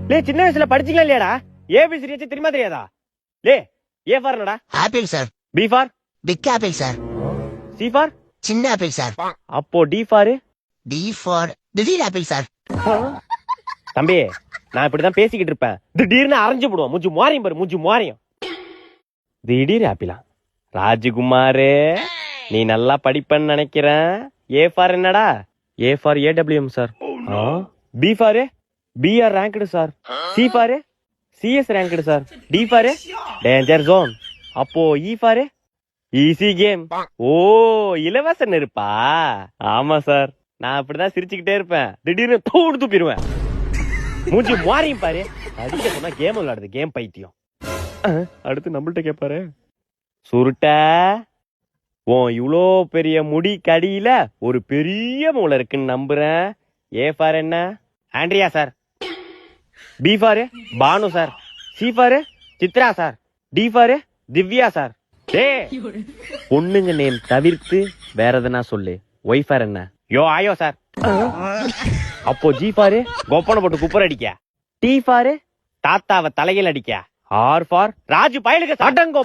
லே சின்ன வயசுல படிச்சீங்களா இல்லையாடா? ஏபிசிடி வச்சு தெரியுமா தெரியாதா? லே ஏ ஃபார் என்னடா? Apple sir. B for? Big apple sir. C for? சின்ன ஆப்பிள் சார். அப்போ டி ஃபார்? டி ஃபார் திடீர் ஆப்பிள் சார். தம்பி நான் இப்படிதான் பேசிக்கிட்டு இருப்பேன், திடீர்னு அரைஞ்சு போடுவோம். மூஞ்சி மாறியும் பாரு, மூஞ்சி மாறியும். திடீர் ஆப்பிளா? ராஜகுமாரே நீ நல்லா படிப்பன்னு நினைக்கிறேன். ஏ ஃபார் என்னடா? A for AWM sir. B for? BR ranked sir. C for? CS ranked sir. D for? Danger zone. அப்போ இ ஃபார்? Easy game. ஓ இலவச நெருப்பா? ஆமா சார், நான் அப்படிதான் சிரிச்சுக்கிட்டே இருப்பேன், திடீர்னு தூடு துப்பிடுவேன். மூஞ்சி மாறியும் பாரு. அடிக்க சொன்னா கேம் விளையாடுது, கேம் பைத்தியம். அடுத்து நம்மள்ட்ட கேட்பாரு. சுருட்ட உன் இவ்வளோ பெரிய முடி கடியில ஒரு பெரிய மூளை இருக்குன்னு நம்புறேன். ஏ ஃபார் என்ன? Andrea sir. B for? Bhanu sir. C for? Chitra sir. D for? Divya sir. பொண்ணுங்க நேம் தவிர்த்து வேற எதனா சொல்லு. ஒய் ஃபார் என்ன? யோ ஆயோ சார். அப்போ ஜி ஃபார்? கொப்பனை போட்டு குப்பர் அடிக்க. D for? தாத்தாவை தலையில் அடிக்க. R for? ராஜு பயலுக்கு சட்டங்கோ.